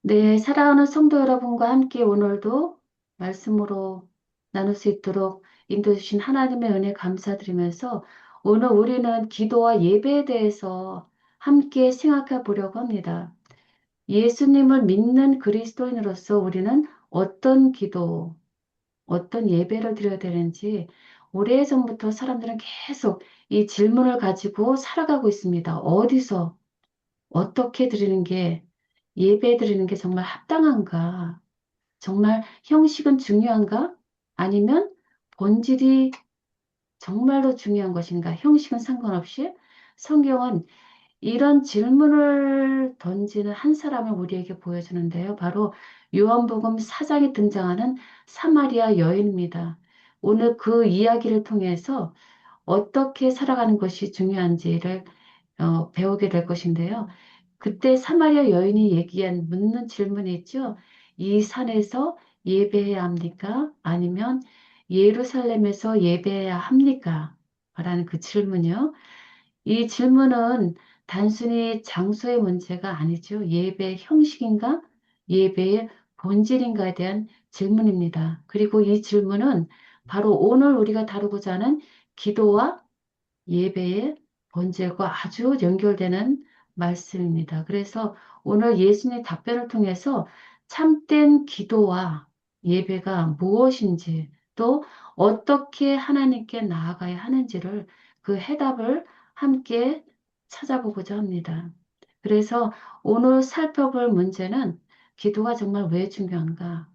네, 사랑하는 성도 여러분과 함께 오늘도 말씀으로 나눌 수 있도록 인도해 주신 하나님의 은혜 감사드리면서 오늘 우리는 기도와 예배에 대해서 함께 생각해 보려고 합니다. 예수님을 믿는 그리스도인으로서 우리는 어떤 기도, 어떤 예배를 드려야 되는지 오래전부터 사람들은 계속 이 질문을 가지고 살아가고 있습니다. 어디서, 어떻게 드리는 게 예배 드리는 게 정말 합당한가? 정말 형식은 중요한가? 아니면 본질이 정말로 중요한 것인가? 형식은 상관없이 성경은 이런 질문을 던지는 한 사람을 우리에게 보여주는데요. 바로 요한복음 4장에 등장하는 사마리아 여인입니다. 오늘 그 이야기를 통해서 어떻게 살아가는 것이 중요한지를 배우게 될 것인데요. 그때 사마리아 여인이 묻는 질문이 있죠. 이 산에서 예배해야 합니까? 아니면 예루살렘에서 예배해야 합니까? 라는 그 질문이요. 이 질문은 단순히 장소의 문제가 아니죠. 예배 형식인가? 예배의 본질인가에 대한 질문입니다. 그리고 이 질문은 바로 오늘 우리가 다루고자 하는 기도와 예배의 본질과 아주 연결되는 말씀입니다. 그래서 오늘 예수님의 답변을 통해서 참된 기도와 예배가 무엇인지 또 어떻게 하나님께 나아가야 하는지를 그 해답을 함께 찾아보고자 합니다. 그래서 오늘 살펴볼 문제는 기도가 정말 왜 중요한가?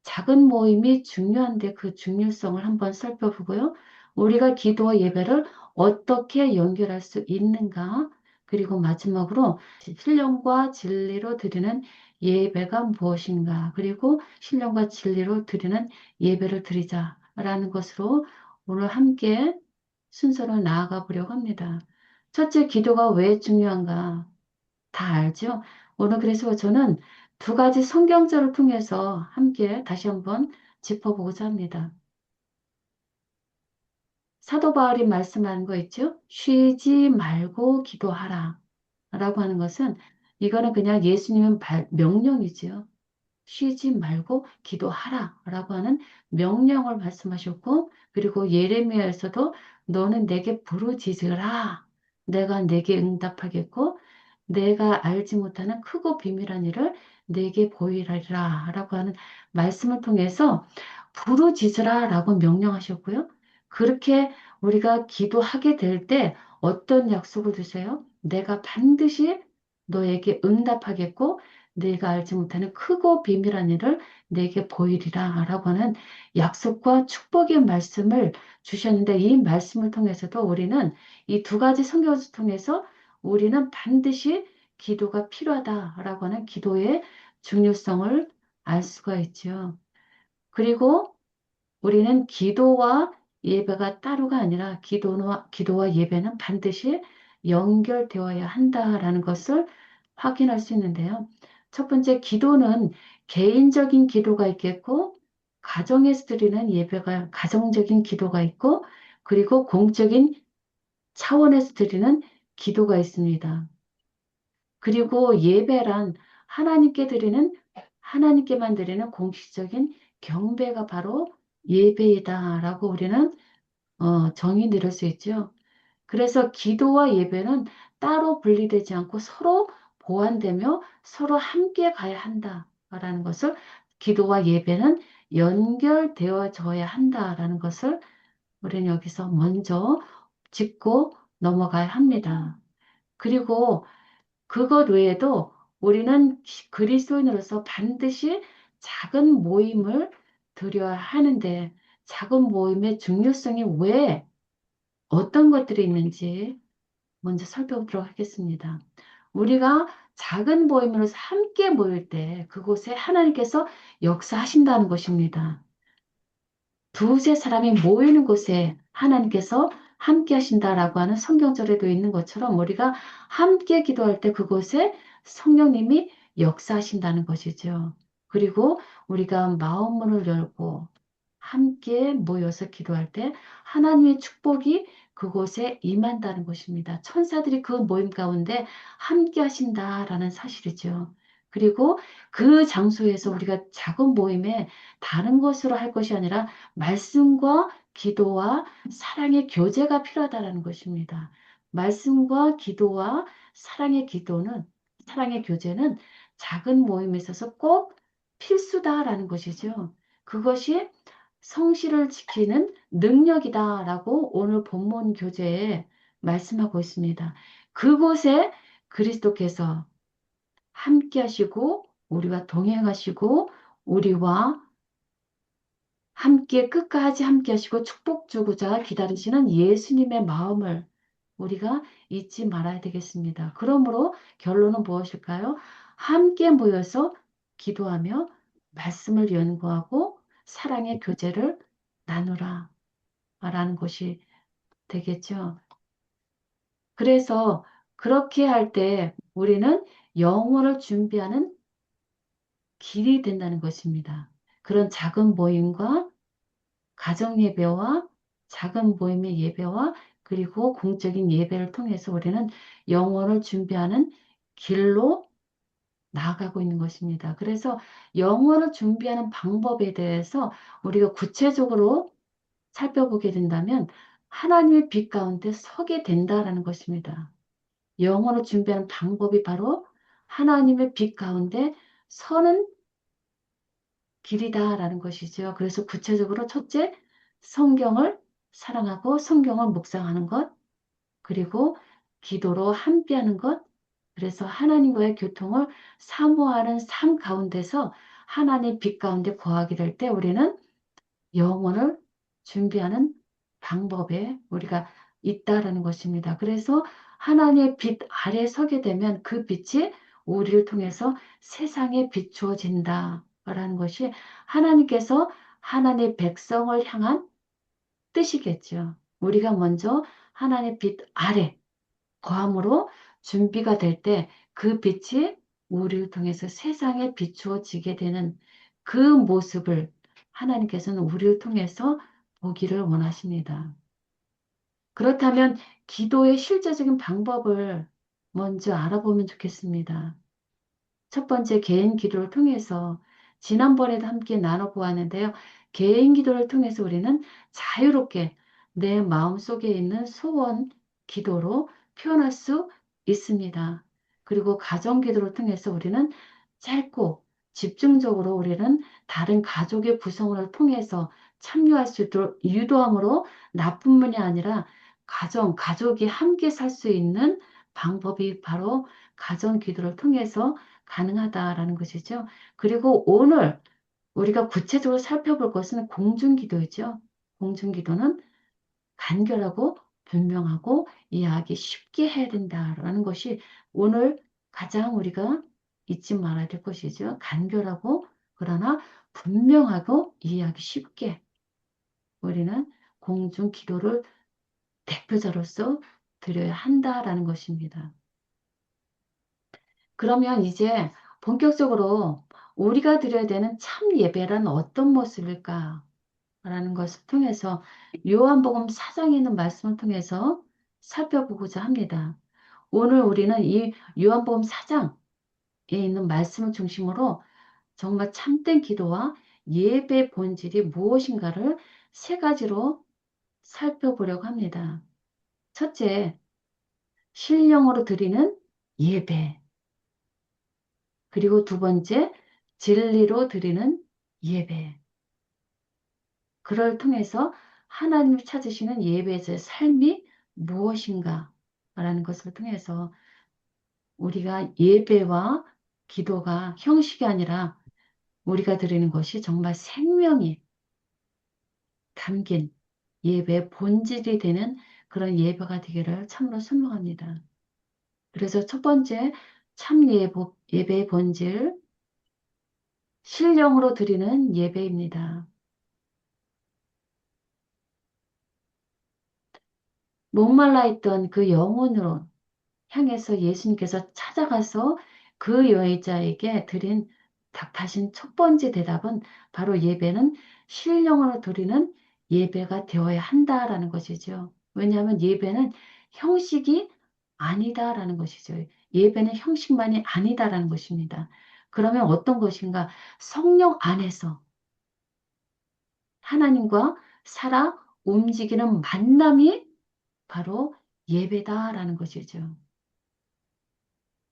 작은 모임이 중요한데 그 중요성을 한번 살펴보고요. 우리가 기도와 예배를 어떻게 연결할 수 있는가? 그리고 마지막으로 신령과 진리로 드리는 예배가 무엇인가? 그리고 신령과 진리로 드리는 예배를 드리자라는 것으로 오늘 함께 순서를 나아가 보려고 합니다. 첫째, 기도가 왜 중요한가? 다 알죠? 오늘 그래서 저는 두 가지 성경절을 통해서 함께 다시 한번 짚어보고자 합니다. 사도 바울이 말씀하는 거 있죠? 쉬지 말고 기도하라. 라고 하는 것은 이거는 그냥 예수님의 명령이지요. 쉬지 말고 기도하라 라고 하는 명령을 말씀하셨고, 그리고 예레미야에서도 너는 내게 부르짖으라. 내가 내게 응답하겠고, 내가 알지 못하는 크고 비밀한 일을 내게 보이리라 라고 하는 말씀을 통해서 부르짖으라 라고 명령하셨고요. 그렇게 우리가 기도하게 될 때 어떤 약속을 주세요? 내가 반드시 너에게 응답하겠고, 내가 알지 못하는 크고 비밀한 일을 내게 보이리라 라고 하는 약속과 축복의 말씀을 주셨는데 이 말씀을 통해서도 우리는 이 두 가지 성경을 통해서 우리는 반드시 기도가 필요하다라고 하는 기도의 중요성을 알 수가 있죠. 그리고 우리는 기도와 예배가 따로가 아니라 기도와 예배는 반드시 연결되어야 한다라는 것을 확인할 수 있는데요. 첫 번째, 기도는 개인적인 기도가 있겠고, 가정에서 드리는 예배가 가정적인 기도가 있고, 그리고 공적인 차원에서 드리는 기도가 있습니다. 그리고 예배란 하나님께 드리는, 하나님께만 드리는 공식적인 경배가 바로 예배이다라고 우리는 정의 내릴 수 있죠. 그래서 기도와 예배는 따로 분리되지 않고 서로 보완되며 서로 함께 가야 한다라는 것을 기도와 예배는 연결되어져야 한다라는 것을 우리는 여기서 먼저 짚고 넘어가야 합니다. 그리고 그것 외에도 우리는 그리스도인으로서 반드시 작은 모임을 드려야 하는데 작은 모임의 중요성이 왜 어떤 것들이 있는지 먼저 살펴보도록 하겠습니다. 우리가 작은 모임으로서 함께 모일 때 그곳에 하나님께서 역사하신다는 것입니다. 두세 사람이 모이는 곳에 하나님께서 함께 하신다라고 하는 성경절에도 있는 것처럼 우리가 함께 기도할 때 그곳에 성령님이 역사하신다는 것이죠. 그리고 우리가 마음문을 열고 함께 모여서 기도할 때 하나님의 축복이 그곳에 임한다는 것입니다. 천사들이 그 모임 가운데 함께 하신다라는 사실이죠. 그리고 그 장소에서 우리가 작은 모임에 다른 것으로 할 것이 아니라 말씀과 기도와 사랑의 교제가 필요하다는 것입니다. 말씀과 기도와 사랑의 교제는 작은 모임에 있어서 꼭 필수다라는 것이죠. 그것이 성실을 지키는 능력이다라고 오늘 본문 교재에 말씀하고 있습니다. 그곳에 그리스도께서 함께 하시고 우리와 동행하시고 우리와 함께 끝까지 함께 하시고 축복 주고자 기다리시는 예수님의 마음을 우리가 잊지 말아야 되겠습니다. 그러므로 결론은 무엇일까요? 함께 모여서 기도하며 말씀을 연구하고 사랑의 교제를 나누라 라는 것이 되겠죠. 그래서 그렇게 할 때 우리는 영혼을 준비하는 길이 된다는 것입니다. 그런 작은 모임과 가정 예배와 작은 모임의 예배와 그리고 공적인 예배를 통해서 우리는 영혼을 준비하는 길로 나아가고 있는 것입니다. 그래서 영혼을 준비하는 방법에 대해서 우리가 구체적으로 살펴보게 된다면 하나님의 빛 가운데 서게 된다라는 것입니다. 영혼을 준비하는 방법이 바로 하나님의 빛 가운데 서는 길이다라는 것이죠. 그래서 구체적으로 첫째, 성경을 사랑하고 성경을 묵상하는 것, 그리고 기도로 함께하는 것, 그래서 하나님과의 교통을 사모하는 삶 가운데서 하나님 빛 가운데 거하게 될 때 우리는 영혼을 준비하는 방법에 우리가 있다라는 것입니다. 그래서 하나님의 빛 아래 서게 되면 그 빛이 우리를 통해서 세상에 비추어진다라는 것이 하나님께서 하나님의 백성을 향한 뜻이겠죠. 우리가 먼저 하나님의 빛 아래 거함으로 준비가 될 때 그 빛이 우리를 통해서 세상에 비추어지게 되는 그 모습을 하나님께서는 우리를 통해서 보기를 원하십니다. 그렇다면 기도의 실제적인 방법을 먼저 알아보면 좋겠습니다. 첫 번째 개인 기도를 통해서 지난번에도 함께 나눠보았는데요. 개인 기도를 통해서 우리는 자유롭게 내 마음속에 있는 소원 기도로 표현할 수 있습니다. 그리고 가정 기도를 통해서 우리는 짧고 집중적으로 우리는 다른 가족의 구성원을 통해서 참여할 수 있도록 유도함으로 나뿐만이 아니라 가족이 함께 살 수 있는 방법이 바로 가정 기도를 통해서 가능하다라는 것이죠. 그리고 오늘 우리가 구체적으로 살펴볼 것은 공중기도이죠. 공중기도는 간결하고 분명하고 이해하기 쉽게 해야 된다라는 것이 오늘 가장 우리가 잊지 말아야 될 것이죠. 간결하고 그러나 분명하고 이해하기 쉽게 우리는 공중기도를 대표자로서 드려야 한다라는 것입니다. 그러면 이제 본격적으로 우리가 드려야 되는 참 예배란 어떤 모습일까라는 것을 통해서 요한복음 4장에 있는 말씀을 통해서 살펴보고자 합니다. 오늘 우리는 이 요한복음 4장에 있는 말씀을 중심으로 정말 참된 기도와 예배 본질이 무엇인가를 세 가지로 살펴보려고 합니다. 첫째, 신령으로 드리는 예배. 그리고 두 번째, 진리로 드리는 예배. 그를 통해서 하나님이 찾으시는 예배의 삶이 무엇인가? 라는 것을 통해서 우리가 예배와 기도가 형식이 아니라 우리가 드리는 것이 정말 생명이 담긴 예배의 본질이 되는 그런 예배가 되기를 참으로 소망합니다. 그래서 첫 번째, 참 예배의 본질, 신령으로 드리는 예배입니다. 목말라 있던 그 영혼으로 향해서 예수님께서 찾아가서 그 여자에게 드린 답하신 첫 번째 대답은 바로 예배는 신령으로 드리는 예배가 되어야 한다라는 것이죠. 왜냐하면 예배는 형식이 아니다라는 것이죠. 예배는 형식만이 아니다라는 것입니다. 그러면 어떤 것인가? 성령 안에서 하나님과 살아 움직이는 만남이 바로 예배다라는 것이죠.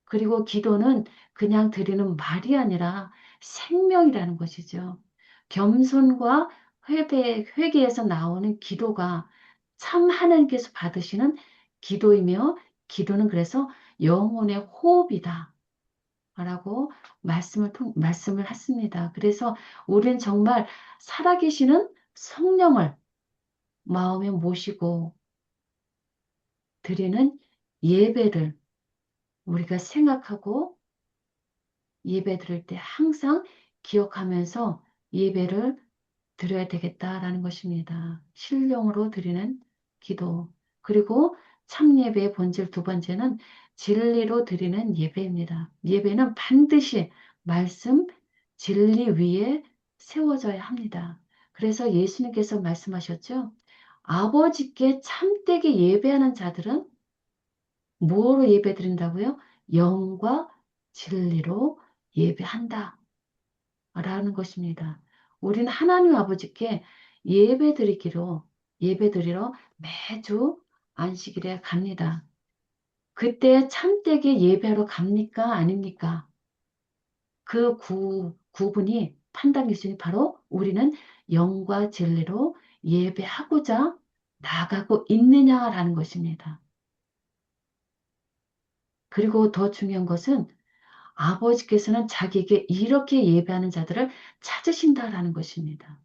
그리고 기도는 그냥 드리는 말이 아니라 생명이라는 것이죠. 겸손과 회개에서 나오는 기도가 참 하나님께서 받으시는 기도이며 기도는 그래서 영혼의 호흡이다. 라고 말씀을 했습니다. 그래서 우리는 정말 살아계시는 성령을 마음에 모시고 드리는 예배를 우리가 생각하고 예배 드릴 때 항상 기억하면서 예배를 드려야 되겠다라는 것입니다. 신령으로 드리는 기도. 그리고 참 예배의 본질 두 번째는 진리로 드리는 예배입니다. 예배는 반드시 말씀, 진리 위에 세워져야 합니다. 그래서 예수님께서 말씀하셨죠. 아버지께 참되게 예배하는 자들은 무엇으로 예배 드린다고요? 영과 진리로 예배한다. 라는 것입니다. 우리는 하나님 아버지께 예배 드리러 매주 안식일에 갑니다. 그때 참되게 예배하러 갑니까? 아닙니까? 그 구분이 판단 기준이 바로 우리는 영과 진리로 예배하고자 나가고 있느냐라는 것입니다. 그리고 더 중요한 것은 아버지께서는 자기에게 이렇게 예배하는 자들을 찾으신다라는 것입니다.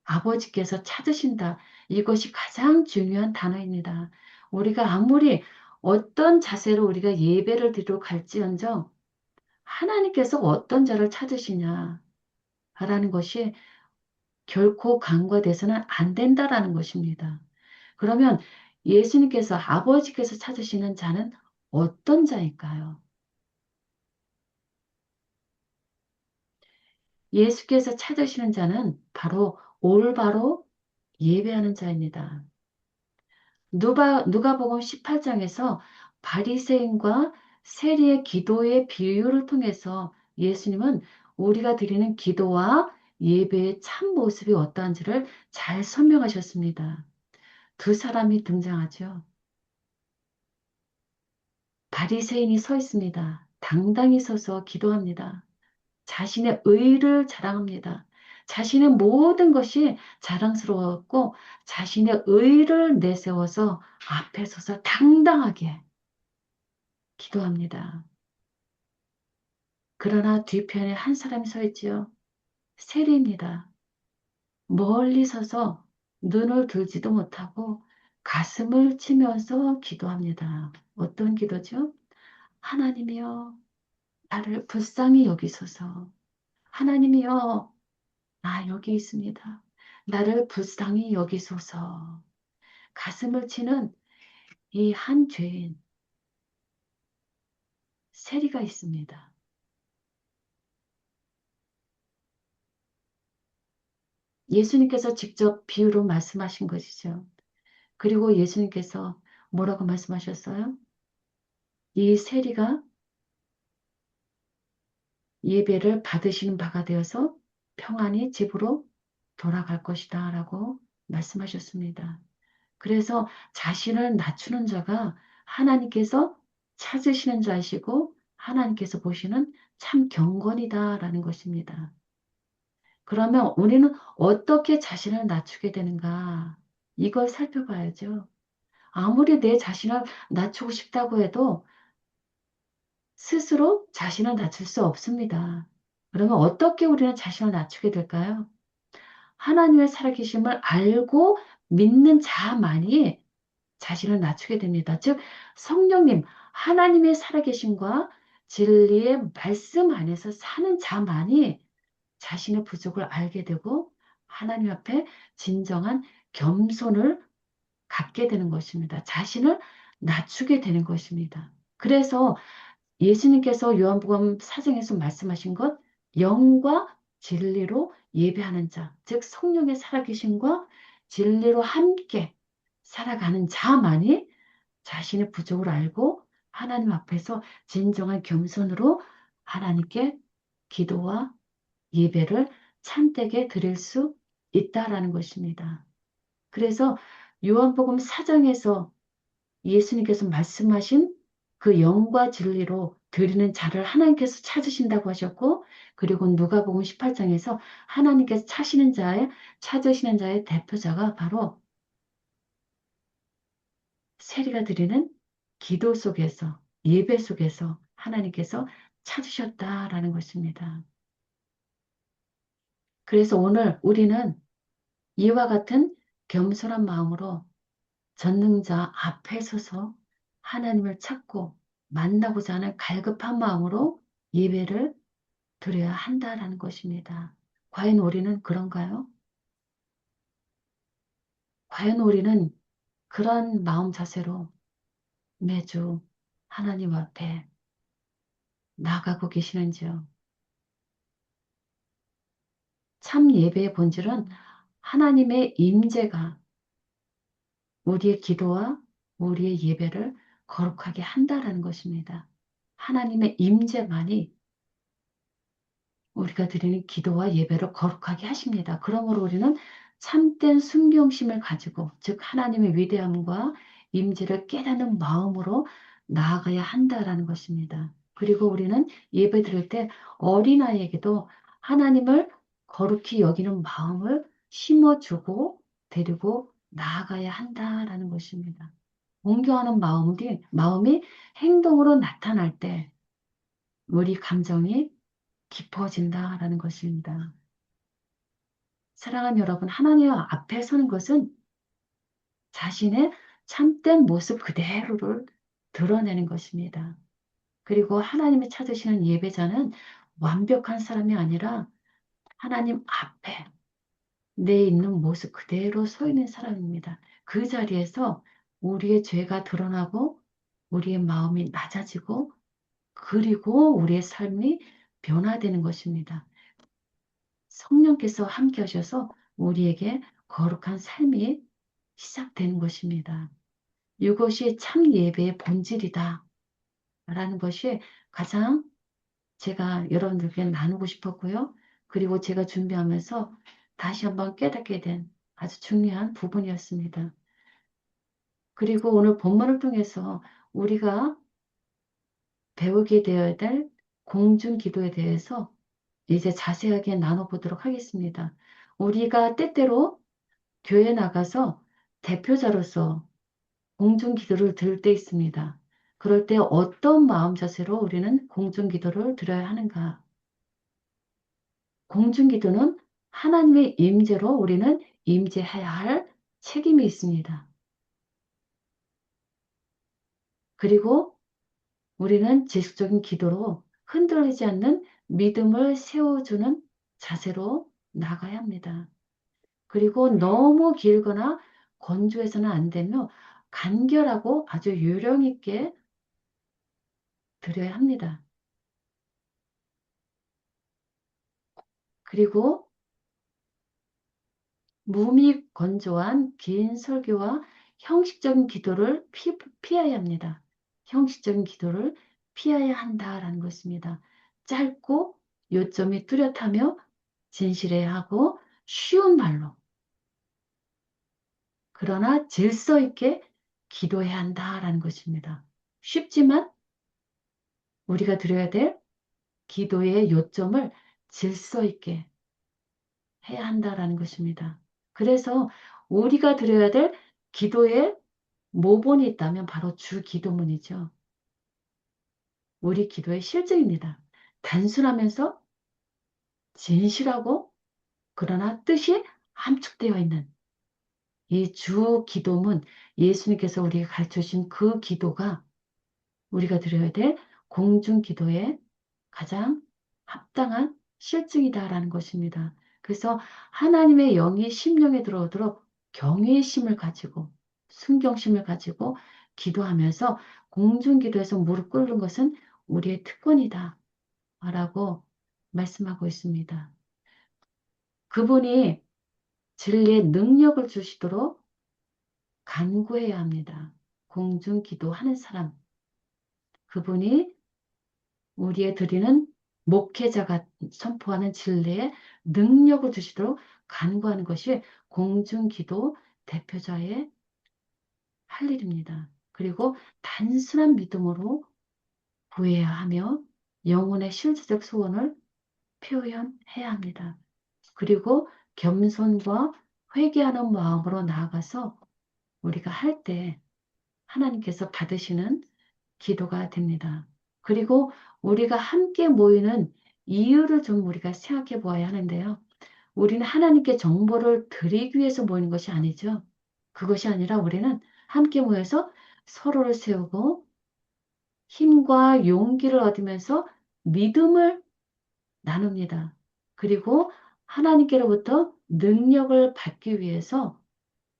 아버지께서 찾으신다. 이것이 가장 중요한 단어입니다. 우리가 아무리 어떤 자세로 우리가 예배를 드리러 갈지언정 하나님께서 어떤 자를 찾으시냐라는 것이 결코 간과돼서는 안 된다라는 것입니다. 그러면 예수님께서 아버지께서 찾으시는 자는 어떤 자일까요? 예수께서 찾으시는 자는 바로 올바로 예배하는 자입니다. 누가복음 18장에서 바리새인과 세리의 기도의 비유를 통해서 예수님은 우리가 드리는 기도와 예배의 참 모습이 어떠한지를 잘 설명하셨습니다. 두 사람이 등장하죠. 바리새인이 서 있습니다. 당당히 서서 기도합니다. 자신의 의를 자랑합니다. 자신의 모든 것이 자랑스러웠고 자신의 의를 내세워서 앞에 서서 당당하게 기도합니다. 그러나 뒤편에 한 사람이 서 있지요. 세리입니다. 멀리 서서 눈을 들지도 못하고 가슴을 치면서 기도합니다. 어떤 기도죠? 하나님이여, 나를 불쌍히 여기소서. 하나님이여, 나 여기 있습니다. 나를 불쌍히 여기소서. 가슴을 치는 이 한 죄인, 세리가 있습니다. 예수님께서 직접 비유로 말씀하신 것이죠. 그리고 예수님께서 뭐라고 말씀하셨어요? 이 세리가 예배를 받으시는 바가 되어서 평안히 집으로 돌아갈 것이다 라고 말씀하셨습니다. 그래서 자신을 낮추는 자가 하나님께서 찾으시는 자이시고 하나님께서 보시는 참 경건이다라는 것입니다. 그러면 우리는 어떻게 자신을 낮추게 되는가? 이걸 살펴봐야죠. 아무리 내 자신을 낮추고 싶다고 해도 스스로 자신을 낮출 수 없습니다. 그러면 어떻게 우리는 자신을 낮추게 될까요? 하나님의 살아계심을 알고 믿는 자만이 자신을 낮추게 됩니다. 즉, 성령님, 하나님의 살아계심과 진리의 말씀 안에서 사는 자만이 자신의 부족을 알게 되고 하나님 앞에 진정한 겸손을 갖게 되는 것입니다. 자신을 낮추게 되는 것입니다. 그래서 예수님께서 요한복음 4장에서 말씀하신 것, 영과 진리로 예배하는 자, 즉 성령의 살아계심과 진리로 함께 살아가는 자만이 자신의 부족을 알고 하나님 앞에서 진정한 겸손으로 하나님께 기도와 예배를 참되게 드릴 수 있다라는 것입니다. 그래서 요한복음 4장에서 예수님께서 말씀하신 그 영과 진리로 드리는 자를 하나님께서 찾으신다고 하셨고, 그리고 누가복음 18장에서 하나님께서 찾으시는 자의 대표자가 바로 세리가 드리는 기도 속에서, 예배 속에서 하나님께서 찾으셨다라는 것입니다. 그래서 오늘 우리는 이와 같은 겸손한 마음으로 전능자 앞에 서서 하나님을 찾고 만나고자 하는 갈급한 마음으로 예배를 드려야 한다라는 것입니다. 과연 우리는 그런가요? 과연 우리는 그런 마음 자세로 매주 하나님 앞에 나가고 계시는지요? 참 예배의 본질은 하나님의 임재가 우리의 기도와 우리의 예배를 거룩하게 한다라는 것입니다. 하나님의 임재만이 우리가 드리는 기도와 예배를 거룩하게 하십니다. 그러므로 우리는 참된 순경심을 가지고, 즉 하나님의 위대함과 임재를 깨닫는 마음으로 나아가야 한다라는 것입니다. 그리고 우리는 예배 드릴 때 어린아이에게도 하나님을 거룩히 여기는 마음을 심어주고 데리고 나아가야 한다라는 것입니다. 공경하는 마음이 행동으로 나타날 때 우리 감정이 깊어진다라는 것입니다. 사랑하는 여러분, 하나님 앞에 서는 것은 자신의 참된 모습 그대로를 드러내는 것입니다. 그리고 하나님이 찾으시는 예배자는 완벽한 사람이 아니라 하나님 앞에 내 있는 모습 그대로 서 있는 사람입니다. 그 자리에서 우리의 죄가 드러나고 우리의 마음이 낮아지고 그리고 우리의 삶이 변화되는 것입니다. 성령께서 함께 하셔서 우리에게 거룩한 삶이 시작되는 것입니다. 이것이 참 예배의 본질이다. 라는 것이 가장 제가 여러분들께 나누고 싶었고요. 그리고 제가 준비하면서 다시 한번 깨닫게 된 아주 중요한 부분이었습니다. 그리고 오늘 본문을 통해서 우리가 배우게 되어야 될 공중 기도에 대해서 이제 자세하게 나눠보도록 하겠습니다. 우리가 때때로 교회 나가서 대표자로서 공중 기도를 드릴 때 있습니다. 그럴 때 어떤 마음 자세로 우리는 공중 기도를 드려야 하는가? 공중 기도는 하나님의 임재로 우리는 임재해야 할 책임이 있습니다. 그리고 우리는 지속적인 기도로 흔들리지 않는 믿음을 세워주는 자세로 나가야 합니다. 그리고 너무 길거나 건조해서는 안 되며 간결하고 아주 요령 있게 드려야 합니다. 그리고 몸이 건조한 긴 설교와 형식적인 기도를 피해야 합니다. 형식적인 기도를 피해야 한다라는 것입니다. 짧고 요점이 뚜렷하며 진실해야 하고 쉬운 말로 그러나 질서 있게 기도해야 한다라는 것입니다. 쉽지만 우리가 드려야 될 기도의 요점을 질서 있게 해야 한다라는 것입니다. 그래서 우리가 드려야 될 기도의 모본이 있다면 바로 주 기도문이죠. 우리 기도의 실증입니다. 단순하면서 진실하고 그러나 뜻이 함축되어 있는 이 주 기도문, 예수님께서 우리에게 가르쳐 주신 그 기도가 우리가 드려야 될 공중 기도의 가장 합당한 실증이다라는 것입니다. 그래서 하나님의 영이 심령에 들어오도록 경외의 심을 가지고 순경심을 가지고 기도하면서 공중 기도에서 무릎 꿇는 것은 우리의 특권이다 라고 말씀하고 있습니다. 그분이 진리의 능력을 주시도록 간구해야 합니다. 공중 기도하는 사람 그분이 우리의 드리는 목회자가 선포하는 진리에 능력을 주시도록 간구하는 것이 공중기도 대표자의 할 일입니다. 그리고 단순한 믿음으로 구해야 하며 영혼의 실질적 소원을 표현해야 합니다. 그리고 겸손과 회개하는 마음으로 나아가서 우리가 할 때 하나님께서 받으시는 기도가 됩니다. 그리고 우리가 함께 모이는 이유를 좀 우리가 생각해 보아야 하는데요. 우리는 하나님께 정보를 드리기 위해서 모이는 것이 아니죠. 그것이 아니라 우리는 함께 모여서 서로를 세우고 힘과 용기를 얻으면서 믿음을 나눕니다. 그리고 하나님께로부터 능력을 받기 위해서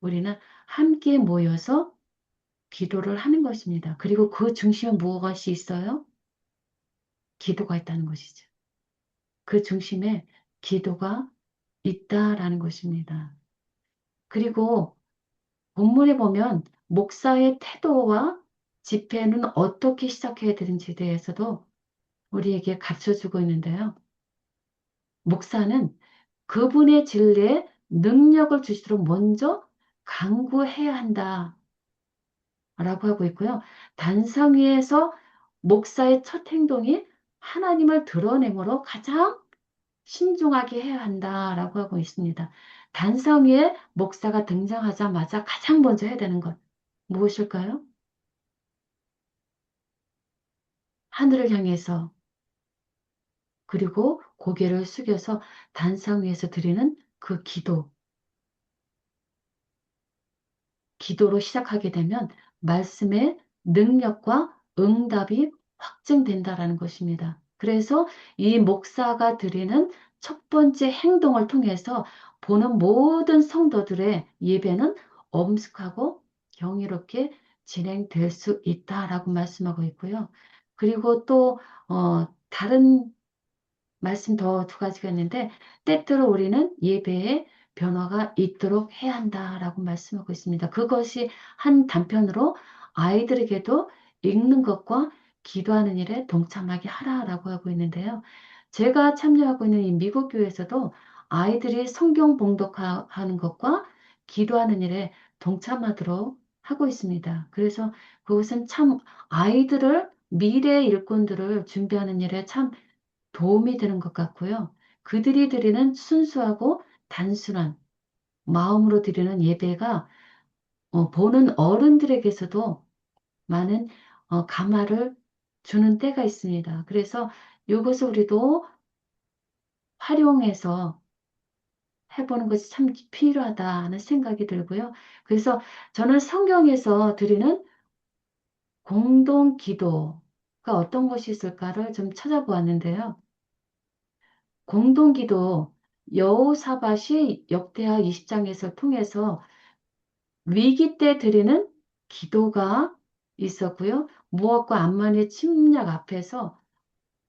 우리는 함께 모여서 기도를 하는 것입니다. 그리고 그 중심에 무엇이 있어요? 기도가 있다는 것이죠. 그 중심에 기도가 있다라는 것입니다. 그리고 본문에 보면 목사의 태도와 집회는 어떻게 시작해야 되는지에 대해서도 우리에게 가르쳐주고 있는데요. 목사는 그분의 진리에 능력을 주시도록 먼저 강구해야 한다라고 하고 있고요. 단상 위에서 목사의 첫 행동이 하나님을 드러내므로 가장 신중하게 해야 한다라고 하고 있습니다. 단상 위에 목사가 등장하자마자 가장 먼저 해야 되는 것 무엇일까요? 하늘을 향해서 그리고 고개를 숙여서 단상 위에서 드리는 그 기도로 시작하게 되면 말씀의 능력과 응답이 확증된다라는 것입니다. 그래서 이 목사가 드리는 첫 번째 행동을 통해서 보는 모든 성도들의 예배는 엄숙하고 경이롭게 진행될 수 있다라고 말씀하고 있고요. 그리고 또 다른 말씀 더 두 가지가 있는데 때때로 우리는 예배에 변화가 있도록 해야 한다라고 말씀하고 있습니다. 그것이 한 단편으로 아이들에게도 읽는 것과 기도하는 일에 동참하게 하라라고 하고 있는데요. 제가 참여하고 있는 이 미국 교회에서도 아이들이 성경 봉독하는 것과 기도하는 일에 동참하도록 하고 있습니다. 그래서 그것은 참 아이들을 미래의 일꾼들을 준비하는 일에 참 도움이 되는 것 같고요. 그들이 드리는 순수하고 단순한 마음으로 드리는 예배가 보는 어른들에게서도 많은 감화를 주는 때가 있습니다. 그래서 이것을 우리도 활용해서 해보는 것이 참 필요하다는 생각이 들고요. 그래서 저는 성경에서 드리는 공동 기도가 어떤 것이 있을까를 좀 찾아보았는데요. 공동기도 여호사밧이 역대하 20장에서 통해서 위기 때 드리는 기도가 있었고요. 모압과 암몬의 침략 앞에서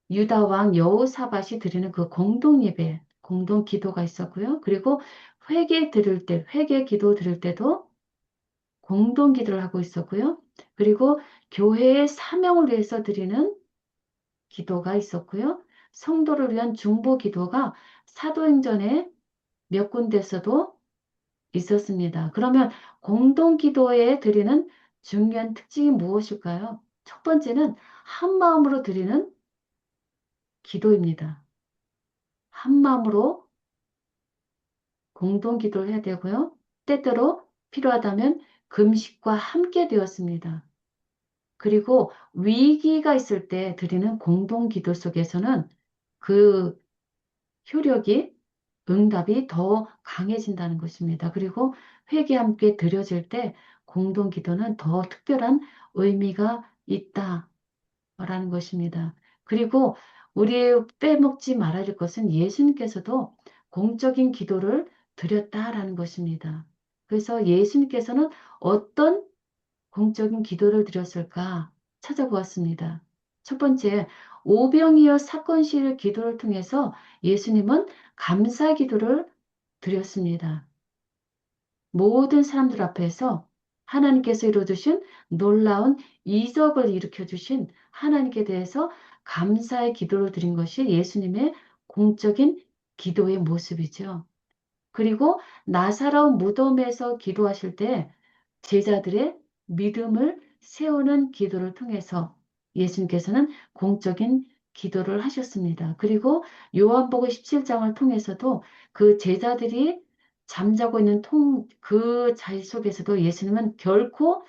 유다 왕 여호사밧이 드리는 그 공동 예배, 공동 기도가 있었고요. 그리고 회개 기도 드릴 때도 공동 기도를 하고 있었고요. 그리고 교회의 사명을 위해서 드리는 기도가 있었고요. 성도를 위한 중보 기도가 사도행전에 몇 군데서도 있었습니다. 그러면 공동 기도에 드리는 중요한 특징이 무엇일까요? 첫 번째는 한 마음으로 드리는 기도입니다. 한 마음으로 공동 기도를 해야 되고요. 때때로 필요하다면 금식과 함께 되었습니다. 그리고 위기가 있을 때 드리는 공동 기도 속에서는 그 효력이 응답이 더 강해진다는 것입니다. 그리고 회개 함께 드려질 때 공동 기도는 더 특별한 의미가 있다라는 것입니다. 그리고 우리 빼먹지 말아야 할 것은 예수님께서도 공적인 기도를 드렸다라는 것입니다. 그래서 예수님께서는 어떤 공적인 기도를 드렸을까 찾아보았습니다. 첫 번째, 오병이어 사건 시를 기도를 통해서 예수님은 감사 기도를 드렸습니다. 모든 사람들 앞에서 하나님께서 이루어주신 놀라운 이적을 일으켜 주신 하나님께 대해서 감사의 기도를 드린 것이 예수님의 공적인 기도의 모습이죠. 그리고 나사로 무덤에서 기도하실 때 제자들의 믿음을 세우는 기도를 통해서 예수님께서는 공적인 기도를 하셨습니다. 그리고 요한복음 17장을 통해서도 그 제자들이 잠자고 있는 그 자리 속에서도 예수님은 결코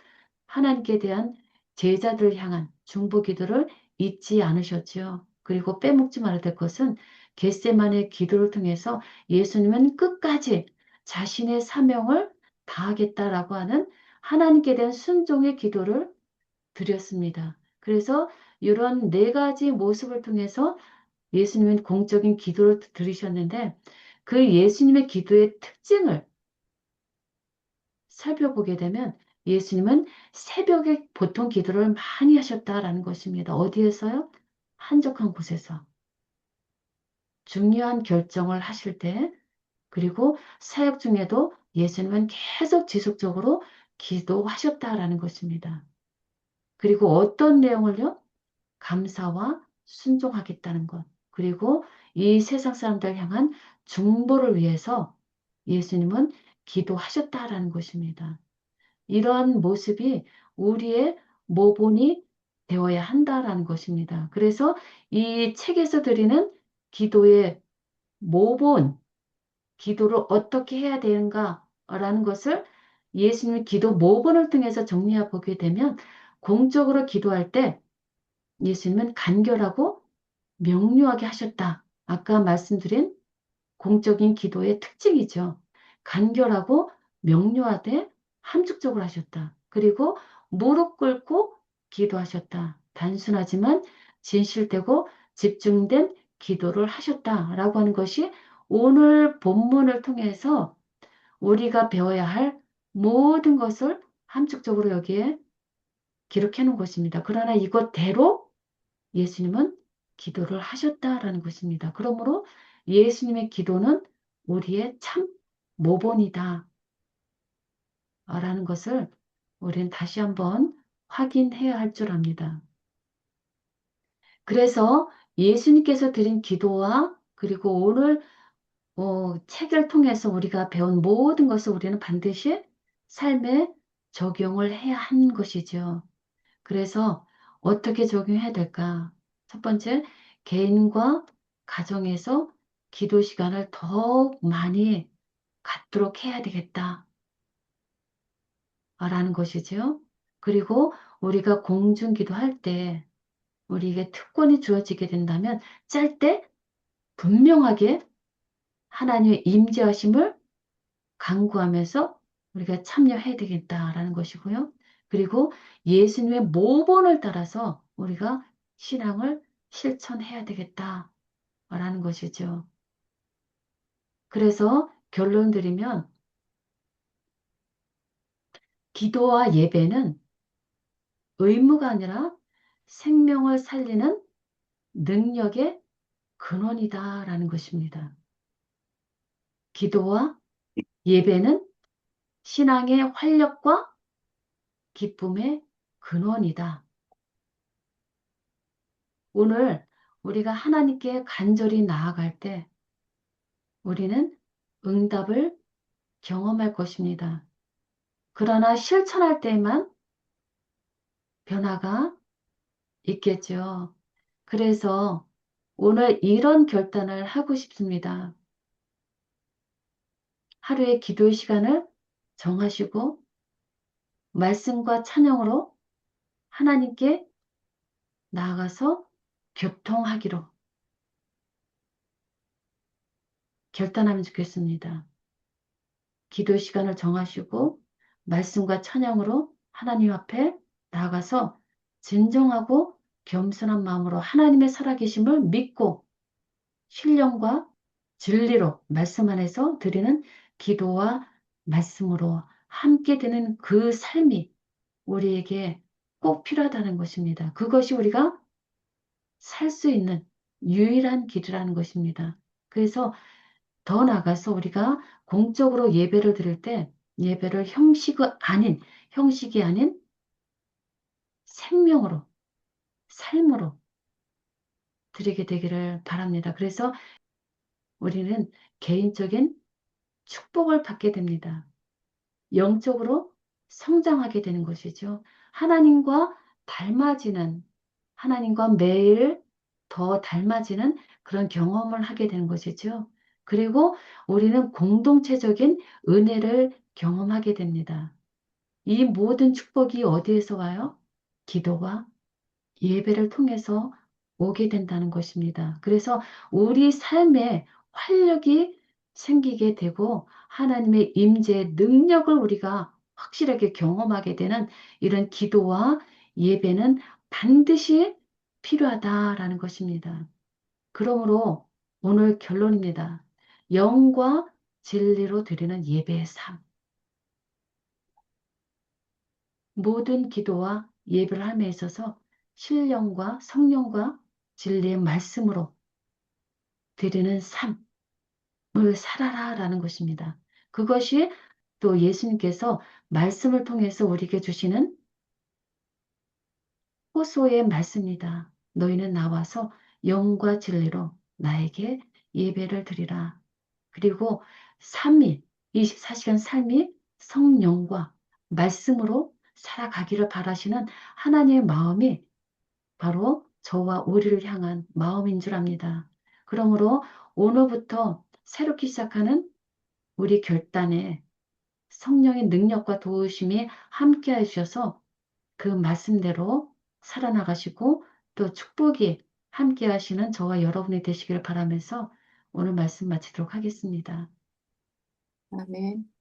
하나님께 대한 제자들을 향한 중보 기도를 잊지 않으셨지요. 그리고 빼먹지 말아야 될 것은 겟세마네 기도를 통해서 예수님은 끝까지 자신의 사명을 다하겠다라고 하는 하나님께 대한 순종의 기도를 드렸습니다. 그래서 이런 네 가지 모습을 통해서 예수님은 공적인 기도를 드리셨는데 그 예수님의 기도의 특징을 살펴보게 되면 예수님은 새벽에 보통 기도를 많이 하셨다라는 것입니다. 어디에서요? 한적한 곳에서. 중요한 결정을 하실 때, 그리고 사역 중에도 예수님은 계속 지속적으로 기도하셨다라는 것입니다. 그리고 어떤 내용을요? 감사와 순종하겠다는 것. 그리고 이 세상 사람들 향한 중보를 위해서 예수님은 기도하셨다라는 것입니다. 이러한 모습이 우리의 모본이 되어야 한다라는 것입니다. 그래서 이 책에서 드리는 기도의 모본, 기도를 어떻게 해야 되는가라는 것을 예수님의 기도 모본을 통해서 정리해 보게 되면 공적으로 기도할 때 예수님은 간결하고 명료하게 하셨다. 아까 말씀드린 공적인 기도의 특징이죠. 간결하고 명료하되 함축적으로 하셨다. 그리고 무릎 꿇고 기도하셨다. 단순하지만 진실되고 집중된 기도를 하셨다라고 하는 것이 오늘 본문을 통해서 우리가 배워야 할 모든 것을 함축적으로 여기에 기록해 놓은 것입니다. 그러나 이것대로 예수님은 기도를 하셨다라는 것입니다. 그러므로 예수님의 기도는 우리의 참 모본이다 라는 것을 우리는 다시 한번 확인해야 할 줄 압니다. 그래서 예수님께서 드린 기도와 그리고 오늘 책을 통해서 우리가 배운 모든 것을 우리는 반드시 삶에 적용을 해야 하는 것이죠. 그래서 어떻게 적용해야 될까? 첫 번째, 개인과 가정에서 기도 시간을 더욱 많이 갖도록 해야 되겠다. 라는 것이죠. 그리고 우리가 공중기도 할 때 우리에게 특권이 주어지게 된다면 짤 때 분명하게 하나님의 임재하심을 간구하면서 우리가 참여해야 되겠다라는 것이고요. 그리고 예수님의 모본을 따라서 우리가 신앙을 실천해야 되겠다라는 것이죠. 그래서 결론 드리면 기도와 예배는 의무가 아니라 생명을 살리는 능력의 근원이다라는 것입니다. 기도와 예배는 신앙의 활력과 기쁨의 근원이다. 오늘 우리가 하나님께 간절히 나아갈 때 우리는 응답을 경험할 것입니다. 그러나 실천할 때만 변화가 있겠죠. 그래서 오늘 이런 결단을 하고 싶습니다. 하루의 기도 시간을 정하시고 말씀과 찬양으로 하나님께 나아가서 교통하기로 결단하면 좋겠습니다. 기도 시간을 정하시고 말씀과 찬양으로 하나님 앞에 나아가서 진정하고 겸손한 마음으로 하나님의 살아계심을 믿고 신령과 진리로 말씀 안에서 드리는 기도와 말씀으로 함께 드는 그 삶이 우리에게 꼭 필요하다는 것입니다. 그것이 우리가 살 수 있는 유일한 길이라는 것입니다. 그래서 더 나아가서 우리가 공적으로 예배를 드릴 때 예배를 형식이 아닌 생명으로 삶으로 드리게 되기를 바랍니다. 그래서 우리는 개인적인 축복을 받게 됩니다. 영적으로 성장하게 되는 것이죠. 하나님과 닮아지는, 하나님과 매일 더 닮아지는 그런 경험을 하게 되는 것이죠. 그리고 우리는 공동체적인 은혜를 경험하게 됩니다. 이 모든 축복이 어디에서 와요? 기도와 예배를 통해서 오게 된다는 것입니다. 그래서 우리 삶에 활력이 생기게 되고 하나님의 임재의 능력을 우리가 확실하게 경험하게 되는 이런 기도와 예배는 반드시 필요하다라는 것입니다. 그러므로 오늘 결론입니다. 영과 진리로 드리는 예배의 삶. 모든 기도와 예배를 함에 있어서 신령과 성령과 진리의 말씀으로 드리는 삶을 살아라라는 것입니다. 그것이 또 예수님께서 말씀을 통해서 우리에게 주시는 호소의 말씀이다. 너희는 나와서 영과 진리로 나에게 예배를 드리라. 그리고 삶이 24시간 삶이 성령과 말씀으로 살아가기를 바라시는 하나님의 마음이 바로 저와 우리를 향한 마음인 줄 압니다. 그러므로 오늘부터 새롭게 시작하는 우리 결단에 성령의 능력과 도우심이 함께 하셔서 그 말씀대로 살아나가시고 또 축복이 함께 하시는 저와 여러분이 되시기를 바라면서 오늘 말씀 마치도록 하겠습니다. 아멘.